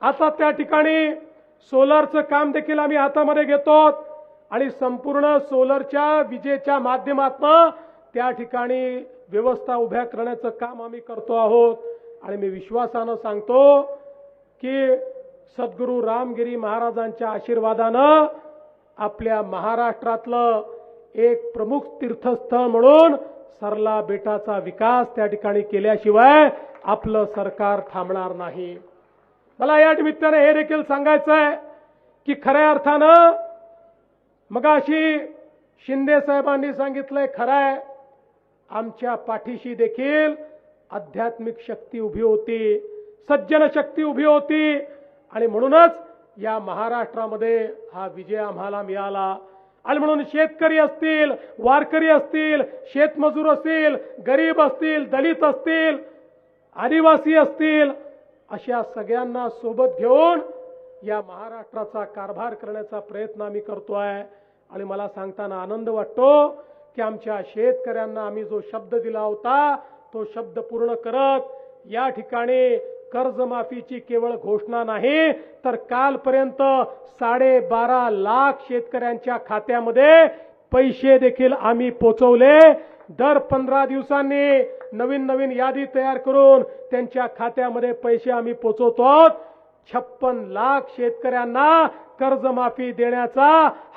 आता त्या ठिकाणी सोलरचं काम देखील आम्ही हातामध्ये घेतो आणि संपूर्ण सोलरच्या विजेच्या माध्यमातून त्या ठिकाणी व्यवस्था उभ्या करण्याचं काम आम्ही करतो आहोत. आणि मी विश्वासानं सांगतो की सद्गुरू रामगिरी महाराजांच्या आशीर्वादानं आपल्या महाराष्ट्रातलं एक प्रमुख तीर्थस्थळ म्हणून सरला बेटाचा विकास त्या ठिकाणी केल्याशिवाय आपलं सरकार थांबणार नाही. मला या निमित्ताने हे देखील सांगायचं आहे की खऱ्या अर्थानं मगाशी शिंदे साहेबांनी सांगितलंय, खरं आहे, आमच्या पाठीशी देखील आध्यात्मिक शक्ती उभी होती, सज्जन शक्ती उभी होती आणि म्हणूनच या महाराष्ट्रामध्ये हा विजय आम्हाला मिळाला. आणि म्हणून शेतकरी असतील, वारकरी असतील, शेतमजूर असतील, गरीब असतील, दलित असतील, आदिवासी असतील, अशा सगळ्यांना सोबत घेऊन या महाराष्ट्राचा कारभार करण्याचा प्रयत्न आम्ही करतोय. आणि मला सांगताना आनंद वाटतो की आमच्या शेतकऱ्यांना आम्ही जो शब्द दिला होता तो शब्द पूर्ण करत या ठिकाणी कर्जमाफीची केवळ घोषणा नाही तर कालपर्यंत 12.5 लाख शेतकऱ्यांच्या खात्यामध्ये पैसे देखील आम्ही पोहोचवले. दर 15 दिवसांनी नवीन यादी तयार करून त्यांच्या खात्यामध्ये पैसे आम्ही पोहोचवतो. 56 लाख शेतकऱ्यांना कर्जमाफी देण्याचा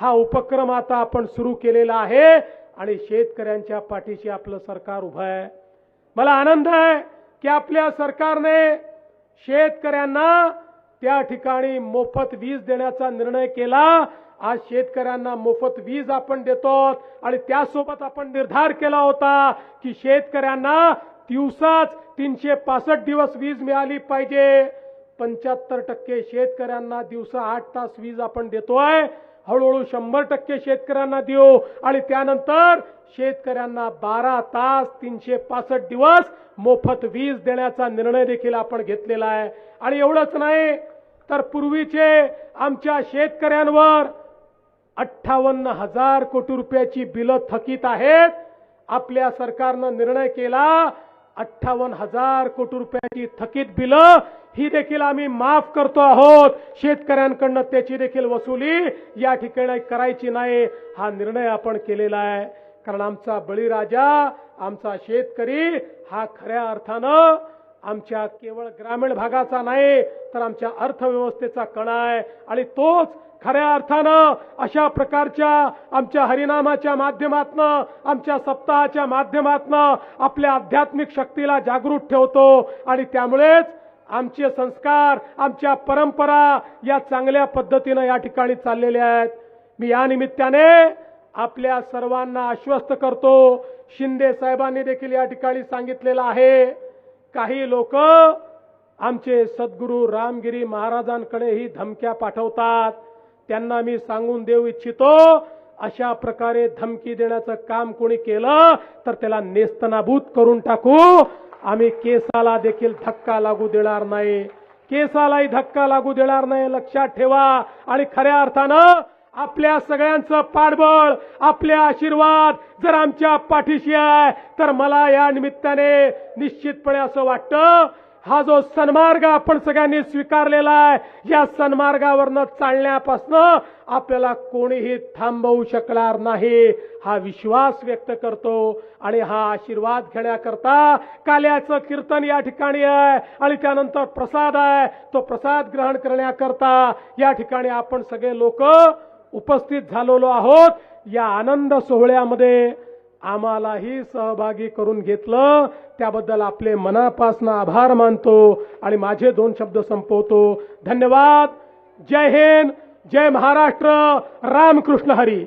हा उपक्रम आता आपण सुरू केलेला आहे आणि शेतकऱ्यांच्या पाठीशी आपलं सरकार उभं आहे. मला आनंद आहे की आपल्या सरकारने शेतकऱ्यांना त्या ठिकाणी मोफत वीज देण्याचा निर्णय केला. आज शेतकऱ्यांना मोफत वीज आपण देतो आणि त्यासोबत आपण निर्धार केला होता की शेतकऱ्यांना दिवसाच 365 दिवस वीज मिळाली पाहिजे. 75% शेतकऱ्यांना दिवसा 8 तास वीज आपण देतोय. हळूहळू 100% शेतकऱ्यांना देऊ आणि त्यानंतर शेतकऱ्यांना 12 तास 365 दिवस मोफत वीज देण्याचा निर्णय देखील आपण घेतलेला आहे. आणि एवढंच नाही तर पूर्वीचे आमच्या शेतकऱ्यांवर 58,000 कोटी रुपयाची बिलं थकीत आहेत. आपल्या सरकारनं निर्णय केला 58,000 कोटी रुपयाची थकीत बिलं ही देखील आम्ही माफ करतो आहोत. शेतकऱ्यांकडनं त्याची देखील वसुली या ठिकाणी करायची नाही हा निर्णय आपण केलेला आहे. कारण आमचा बळीराजा, आमचा शेतकरी हा खऱ्या अर्थानं आमच्या केवळ ग्रामीण भागाचा नाही तर आमच्या अर्थव्यवस्थेचा कणा आहे. आणि तोच खऱ्या अर्थानं अशा प्रकारच्या आमच्या हरिनामाच्या माध्यमातनं, आमच्या सप्ताहाच्या माध्यमातनं आपल्या आध्यात्मिक शक्तीला जागृत ठेवतो. आणि त्यामुळेच आमचे संस्कार, आमच्या परंपरा या चांगल्या पद्धतीनं या ठिकाणी चाललेल्या आहेत. मी या निमित्ताने आपल्या सर्वांना आश्वस्त करतो, शिंदे साहेबांनी देखील या ठिकाणी सांगितलेलं आहे, काही लोक आमचे सद्गुरू रामगिरी महाराजांकडे ही धमक्या पाठवतात. त्यांना मी सांगून देऊ इच्छितो, अशा प्रकारे धमकी देण्याचं काम कोणी केलं तर त्याला नेस्तनाबूत करून टाकू. आम्ही केसाला देखील धक्का लागू देणार नाही, केसालाही धक्का लागू देणार नाही, लक्षात ठेवा. आणि खऱ्या अर्थानं आपल्या सगळ्यांचं पाठबळ, आपले आशीर्वाद जर आमच्या पाठीशी आहे तर मला या निमित्ताने निश्चितपणे असं वाटतं, हा जो सन्मार्ग आपण सगळ्यांनी स्वीकारलेला आहे, या सन्मार्गावरनं चालण्यापासनं आपल्याला कोणीही थांबवू शकणार नाही, हा विश्वास व्यक्त करतो. आणि हा आशीर्वाद घेण्याकरता काल्याचं कीर्तन या ठिकाणी आहे आणि त्यानंतर प्रसाद आहे. तो प्रसाद ग्रहण करण्याकरता या ठिकाणी आपण सगळे लोक उपस्थित झालेलो आहोत. या आनंद सोहळ्यामध्ये आम्हालाही सहभागी करून घेतलं, त्याबद्दल आपले मनापासून आभार मानतो आणि माझे 2 शब्द संपवतो. धन्यवाद. जय हिंद, जय महाराष्ट्र, रामकृष्ण हरी.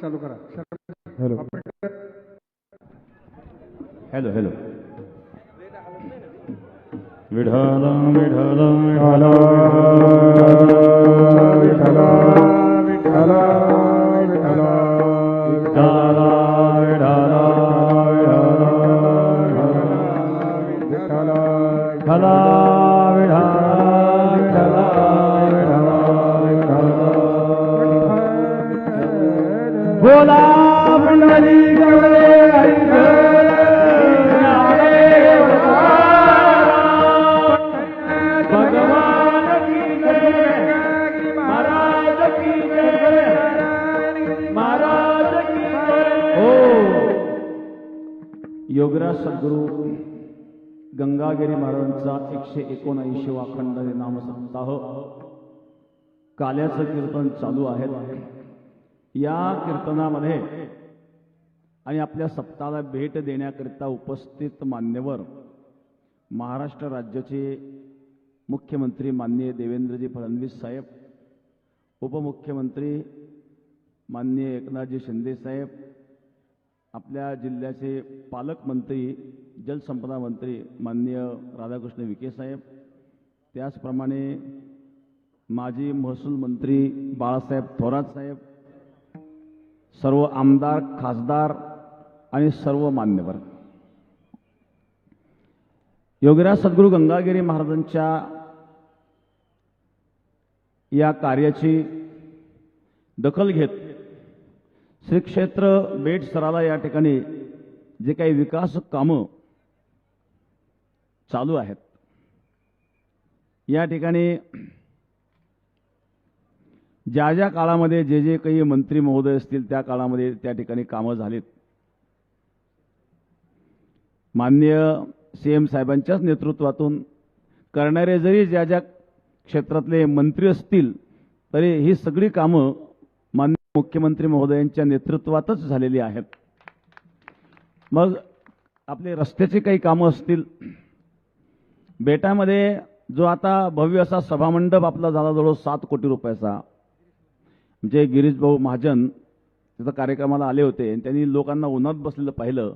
चालू करा.
हॅलो हॅलो हॅलो विठाला विठाला विठाला विठाला विठाला विठाला विठाला विठाला विठाला विठाला बोला मंडळी गवळे भगवान की जय, महाराज की जय, महाराज की जय. हो, योगराज सद्गुरू गंगागिरी महाराजांचा 179 अखंड नाम सप्ताह काल्याचं कीर्तन चालू आहे. या कीर्तनामध्ये आणि आपल्या सप्ताहाला भेट देण्याकरिता उपस्थित मान्यवर महाराष्ट्र राज्याचे मुख्यमंत्री माननीय देवेंद्रजी फडणवीस साहेब, उपमुख्यमंत्री माननीय एकनाथजी शिंदे साहेब, आपल्या जिल्ह्याचे पालकमंत्री जलसंपदा मंत्री माननीय राधाकृष्ण विखे साहेब, त्याचप्रमाणे माजी महसूल मंत्री बाळासाहेब थोरात साहेब, सर्व आमदार, खासदार आणि सर्व मान्यवर. योगीराज सद्गुरू गंगागिरी महाराजांच्या या कार्याची दखल घेत श्री क्षेत्र बेट सराला या ठिकाणी जे काही विकास कामं चालू आहेत, या ठिकाणी ज्या ज्या काळामध्ये जे जे काही मंत्री महोदय असतील त्या काळामध्ये त्या ठिकाणी कामं झालीत. माननीय CM साहेबांच्याच नेतृत्वातून करणारे जरी ज्या ज्या क्षेत्रातले मंत्री असतील तरी ही सगळी कामं माननीय मुख्यमंत्री महोदयांच्या नेतृत्वातच झालेली आहेत. मग आपले रस्त्याची काही कामं असतील, बेटामध्ये जो आता भव्य असा सभामंडप आपला झाला जवळ 7 कोटी रुपयाचा, म्हणजे गिरीश भाऊ महाजन तिथं कार्यक्रमाला आले होते आणि त्यांनी लोकांना उन्हात बसलेलं पाहिलं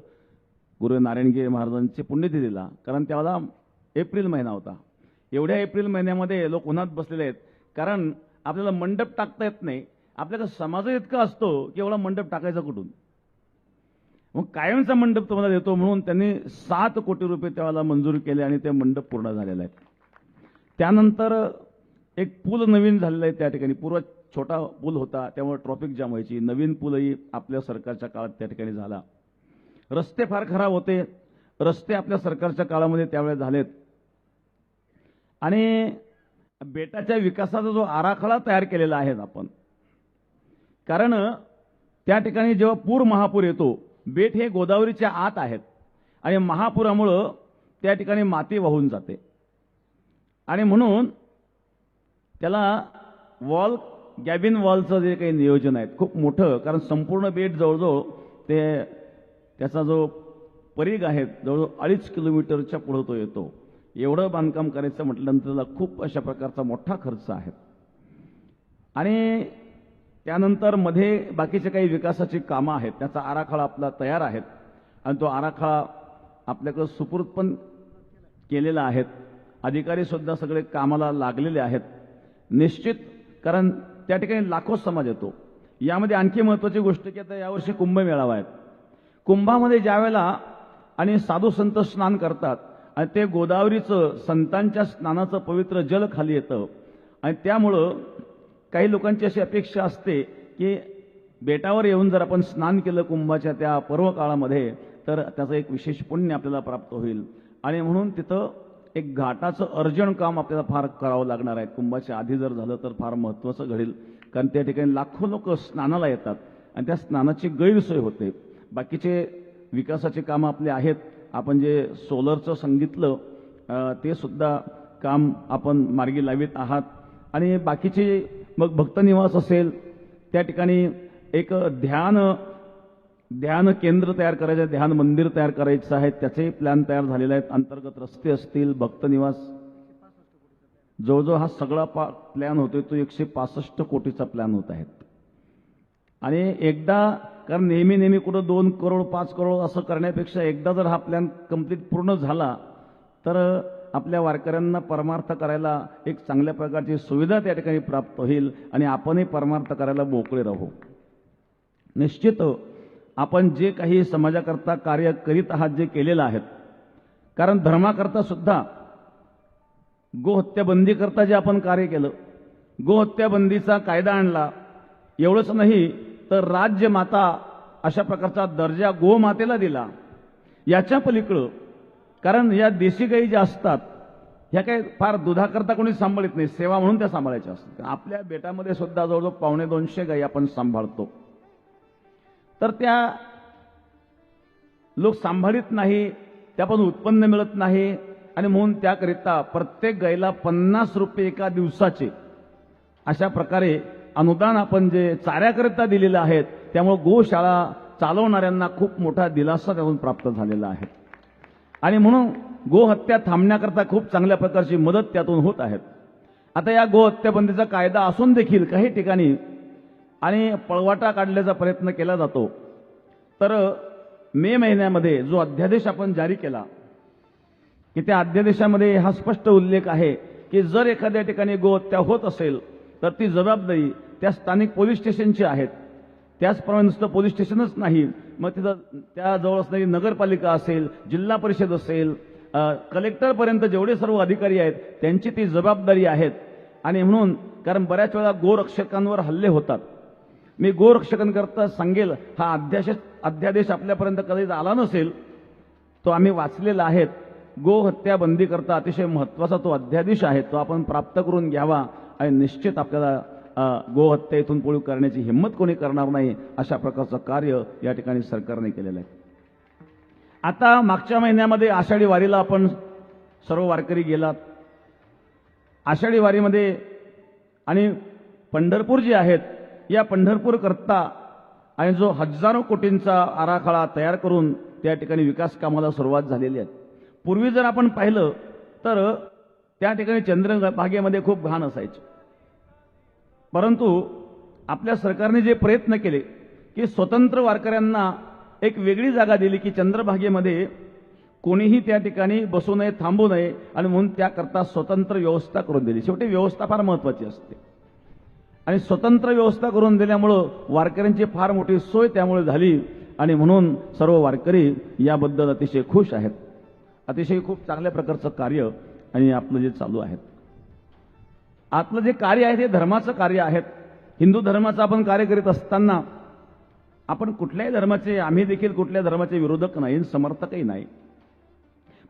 गुरु नारायणगिरी महाराजांचे पुण्यतिथीला, कारण त्यावेळेला एप्रिल महिना होता. एवढ्या एप्रिल महिन्यामध्ये लोक उन्हात बसलेले आहेत, कारण आपल्याला मंडप टाकता येत नाही. आपल्याकडे समाज इतका असतो की एवढा मंडप टाकायचा कुठून, मग कायमचा मंडप तुम्हाला देतो म्हणून त्यांनी 7 कोटी रुपये त्यावेळेला मंजूर केले आणि ते मंडप पूर्ण झालेला आहे. त्यानंतर एक पूल नवीन झालेला आहे त्या ठिकाणी, पूर्व छोटा पूल होता त्यामुळे ट्रॉफिक जाम व्हायची, नवीन पूलही आपल्या सरकारच्या काळात त्या ठिकाणी झाला. रस्ते फार खराब होते, रस्ते आपल्या सरकारच्या काळामध्ये त्यावेळेस झालेत. आणि बेटाच्या विकासाचा जो आराखडा तयार केलेला आहे आपण, कारण त्या ठिकाणी जेव्हा पूर महापूर येतो, बेट हे गोदावरीच्या आत आहेत आणि महापुरामुळं त्या ठिकाणी माती वाहून जाते आणि म्हणून त्याला वॉल गॅबिन वॉलचं जे काही नियोजन आहे खूप मोठं, कारण संपूर्ण बेट जवळजवळ ते त्याचा जो परीघ आहे जवळजवळ 2.5 किलोमीटरच्या पुढे तो येतो. एवढं बांधकाम करायचं म्हटल्यानंतर त्याला खूप अशा प्रकारचा मोठा खर्च आहे. आणि त्यानंतर मध्ये बाकीचे काही विकासाची कामं आहेत, त्याचा आराखडा आपला तयार आहे आणि तो आराखडा आपल्याकडे सुपूर्द पण केलेला आहे. अधिकारी सुद्धा सगळे कामाला लागलेले आहेत निश्चित, कारण त्या ठिकाणी लाखो समाज येतो. यामध्ये आणखी महत्त्वाची गोष्ट की आता यावर्षी कुंभमेळावा आहे. कुंभामध्ये ज्यावेळेला आणि साधू संत स्नान करतात आणि ते गोदावरीचं संतांच्या स्नानाचं पवित्र जल खाली येतं आणि त्यामुळं काही लोकांची अशी अपेक्षा असते की बेटावर येऊन जर आपण स्नान केलं कुंभाच्या त्या पर्व काळामध्ये तर त्याचं एक विशेष पुण्य आपल्याला प्राप्त होईल आणि म्हणून तिथं एक घाटाचं अर्जन काम आपल्याला फार करावं लागणार आहे. कुंभाच्या आधी जर झालं तर फार महत्त्वाचं घडेल, कारण त्या ठिकाणी लाखो लोक स्नानाला येतात आणि त्या स्नानाची गैरसोय होते. बाकीचे विकासाचे कामं आपले आहेत. आपण जे सोलरचं सांगितलं ते सुद्धा काम आपण मार्गी लावित आहात आणि बाकीचे मग भक्तनिवास असेल त्या ठिकाणी एक ध्यान केंद्र तयार करायचं आहे, ध्यान मंदिर तयार करायचं आहे, त्याचे प्लॅन तयार झालेले आहेत. अंतर्गत रस्ते असतील, भक्तनिवास, जवळजवळ हा सगळा प्लॅन होतोय तो 165 कोटीचा प्लॅन होत आहेत. आणि एकदा, कारण नेहमी कुठं 2 करोड 5 करोड असं करण्यापेक्षा एकदा जर हा प्लॅन कंप्लीट पूर्ण झाला तर आपल्या वारकऱ्यांना परमार्थ करायला एक चांगल्या प्रकारची सुविधा त्या ठिकाणी प्राप्त होईल आणि आपणही परमार्थ करायला मोकळे राहू. निश्चित आपण जे काही समाजाकरता कार्य करीत आहात, जे केलेलं आहेत, कारण धर्माकरता सुद्धा गोहत्या बंदी करता जे आपण कार्य केलं, गोहत्या बंदीचा कायदा आणला, एवढंच नाही तर राज्य माता अशा प्रकारचा दर्जा गोमातेला दिला. याच्या पलीकडं, कारण या देशी गायी ज्या असतात ह्या काही फार दुधाकरता कोणी सांभाळत नाही, सेवा म्हणून त्या सांभाळायच्या असतात. आपल्या बेटामध्ये सुद्धा जवळजवळ 125 गायी आपण सांभाळतो. तर त्या लोक सांभाळीत नाही, त्यापासून उत्पन्न मिळत नाही आणि म्हणून त्याकरिता प्रत्येक गायीला 50 रुपये एका दिवसाचे अशा प्रकारे अनुदान आपण जे चाऱ्याकरिता दिलेलं आहेत. त्यामुळे गोशाळा चालवणाऱ्यांना खूप मोठा दिलासा त्यातून प्राप्त झालेला आहे आणि म्हणून गोहत्या थांबण्याकरता खूप चांगल्या प्रकारची मदत त्यातून होत आहे. आता या गोहत्या बंदीचा कायदा असून देखील काही ठिकाणी आणि पळवाटा काढण्याचा प्रयत्न केला जातो. तर मे महिन्यामध्ये जो अध्यादेश आपण जारी केला की त्या अध्यादेशामध्ये हा स्पष्ट उल्लेख आहे की जर एखाद्या ठिकाणी गोहत्या होत असेल तर ती जबाबदारी त्या स्थानिक पोलीस स्टेशनची आहेत. त्याचप्रमाणे नुसतं पोलीस स्टेशनच नाही, मग तिथं त्याजवळ असणारी नगरपालिका असेल, जिल्हा परिषद असेल, कलेक्टरपर्यंत जेवढे सर्व अधिकारी आहेत त्यांची ती जबाबदारी आहेत. आणि म्हणून कारण बऱ्याच वेळा गोरक्षकांवर हल्ले होतात. मी गोरक्षकांकरता सांगेल, हा अध्यादेश आपल्यापर्यंत कधी आला नसेल, तो आम्ही वाचलेला आहे. गोहत्या बंदी करता अतिशय महत्त्वाचा तो अध्यादेश आहे, तो आपण प्राप्त करून घ्यावा आणि निश्चित आपल्याला गोहत्या इथून पुढे करण्याची हिंमत कोणी करणार नाही अशा प्रकारचं कार्य या ठिकाणी सरकारने केलेलं आहे. आता मागच्या महिन्यामध्ये आषाढी वारीला आपण सर्व वारकरी गेलात. आषाढी वारीमध्ये आणि पंढरपूर जे आहेत या पंढरपूर करता आणि जो हजारो कोटींचा आराखडा तयार करून त्या ठिकाणी विकास कामाला सुरुवात झालेली आहे. पूर्वी जर आपण पाहिलं तर त्या ठिकाणी चंद्रभागेमध्ये खूप घाण असायची, परंतु आपल्या सरकारने जे प्रयत्न केले की स्वतंत्र वारकऱ्यांना एक वेगळी जागा दिली की चंद्रभागेमध्ये कोणीही त्या ठिकाणी बसू नये, थांबू नये आणि म्हणून त्याकरता स्वतंत्र व्यवस्था करून दिली. शेवटी व्यवस्था फार महत्त्वाची असते आणि स्वतंत्र व्यवस्था करून दिल्यामुळं वारकऱ्यांची फार मोठी सोय त्यामुळे झाली आणि म्हणून सर्व वारकरी याबद्दल अतिशय खुश आहेत. अतिशय खूप चांगल्या प्रकारचं कार्य आणि आपलं जे चालू आहे, आपलं जे कार्य आहे ते धर्माचं कार्य आहे. हिंदू धर्माचं आपण कार्य करीत असताना आपण कुठल्याही धर्माचे, आम्ही देखील कुठल्या धर्माचे विरोधक नाही, समर्थकही नाही,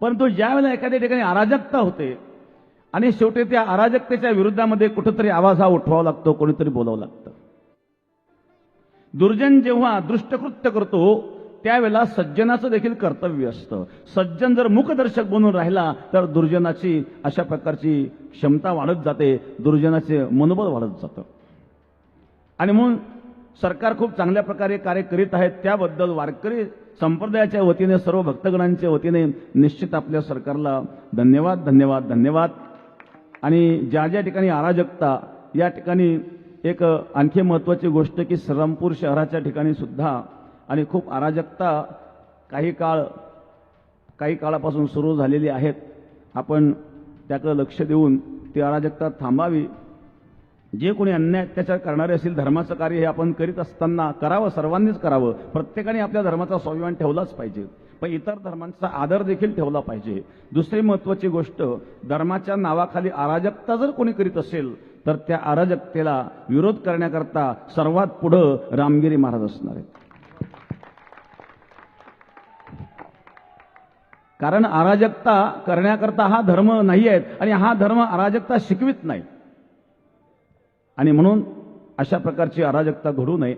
परंतु ज्यावेळेला एखाद्या ठिकाणी अराजकता होते आणि शेवटी त्या अराजकतेच्या विरुद्धामध्ये कुठेतरी आवाज हा उठवावा लागतो, कोणीतरी बोलावं लागतं. दुर्जन जेव्हा दुष्टकृत्य करतो त्यावेळेला सज्जनाचं देखील कर्तव्य असतं. सज्जन जर मुखदर्शक बनून राहिला तर दुर्जनाची अशा प्रकारची क्षमता वाढत जाते, दुर्जनाचे मनोबल वाढत जातं. आणि म्हणून सरकार खूप चांगल्या प्रकारे कार्य करीत आहेत. त्याबद्दल वारकरी संप्रदायाच्या वतीने, सर्व भक्तगणांच्या वतीने निश्चित आपल्या सरकारला धन्यवाद धन्यवाद धन्यवाद. आणि ज्या ज्या ठिकाणी अराजकता, या ठिकाणी एक आणखी महत्त्वाची गोष्ट की श्रीरामपूर शहराच्या ठिकाणी सुद्धा आणि खूप अराजकता काही काळापासून सुरू झालेली आहेत. आपण त्याकडे लक्ष देऊन ती अराजकता थांबावी. जे कोणी अन्याय अत्याचार करणारे असतील, धर्माचं कार्य हे आपण करीत असताना करावं, सर्वांनीच करावं. प्रत्येकाने आपल्या धर्माचा स्वाभिमान ठेवलाच पाहिजे, पण इतर धर्मांचा आदर देखील ठेवला पाहिजे. दुसरी महत्त्वाची गोष्ट, धर्माच्या नावाखाली अराजकता जर कोणी करीत असेल तर त्या अराजकतेला विरोध करण्याकरता सर्वात पुढं रामगिरी महाराज असणार आहेत. कारण अराजकता करण्याकरता हा धर्म नाही आहेत आणि हा धर्म अराजकता शिकवित नाही. आणि म्हणून अशा प्रकारची अराजकता घडू नये.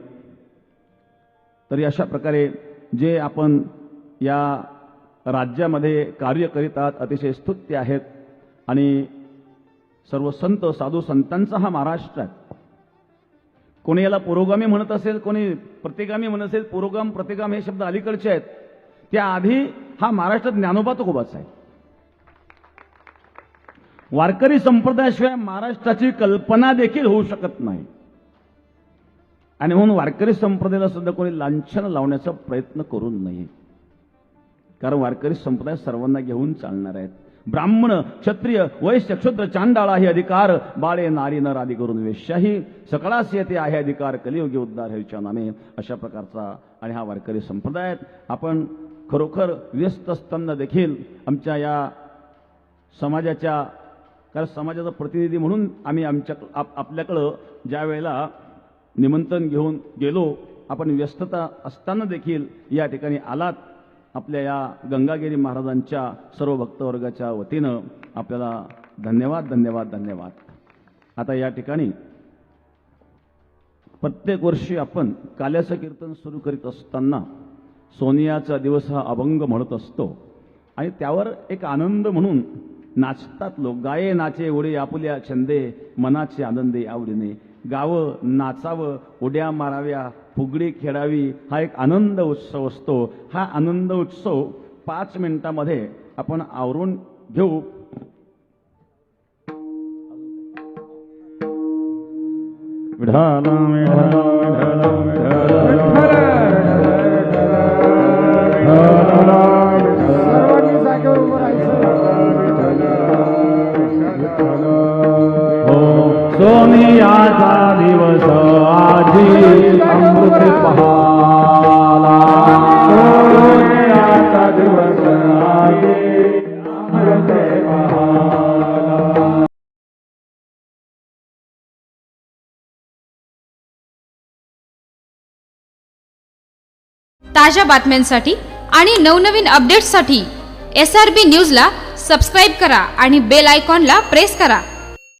तरी अशा प्रकारे जे आपण या राज्यामध्ये कार्य करीत आहात अतिशय स्तुत्य आहेत. आणि सर्व संत साधू संतांचा हा महाराष्ट्र आहे. कोणी याला पुरोगामी म्हणत असेल, कोणी प्रतिगामी म्हणत असेल. पुरोगाम प्रतिगाम हे शब्द अलीकडचे आहेत. त्याआधी हा महाराष्ट्र ज्ञानोबा तुकोबाचा आहे. वारकरी संप्रदायाशिवाय महाराष्ट्राची कल्पना देखील होऊ शकत नाही. आणि म्हणून वारकरी संप्रदायाला सुद्धा कोणी लांछन लावण्याचा प्रयत्न करू नये. कारण वारकरी संप्रदाय सर्वांना घेऊन चालणार आहेत. ब्राह्मण, क्षत्रिय, वैश्य, क्षुद्र, चांडाळा हे अधिकार, बाळे नारी नर आदी करून वेश्याही सकळास येते आहे अधिकार, कलियुगी उद्धार हरीच्या नामे. अशा प्रकारचा आणि हा वारकरी संप्रदाय आपण खरोखर व्यस्त असताना देखील आमच्या या समाजाच्या, कारण समाजाचा प्रतिनिधी म्हणून आम्ही आपल्याकडं ज्या वेळेला निमंत्रण घेऊन गेलो, आपण व्यस्तता असताना देखील या ठिकाणी आलात. आपल्या या गंगागिरी महाराजांच्या सर्व भक्तवर्गाच्या वतीनं आपल्याला धन्यवाद धन्यवाद धन्यवाद. आता या ठिकाणी प्रत्येक वर्षी आपण काल्याचं कीर्तन सुरू करीत असताना सोनियाचा दिवस हा अभंग म्हणत असतो. आणि त्यावर एक आनंद म्हणून नाचतात लोक. गाये नाचे उडे आपुल्या छंदे, मनाचे आनंदे आवडीने. गावं, नाचावं, उड्या माराव्या, फुगडी खेळावी, हा एक आनंद उत्सव असतो. हा आनंद उत्सव 5 मिनिटामध्ये आपण आवरून घेऊ. विठाला विठाला
सर्वांनी जागेवर उभं राहायचं.
सोनियाचा दिवस आजी अमृत पहाला. सोनियाचा दिवस आजी अमृत पहाला.
ताज्या बातम्यांसाठी आणि नवनवीन अपडेट्ससाठी SRB न्यूजला सबस्क्राईब करा आणि बेल आयकॉनला प्रेस करा.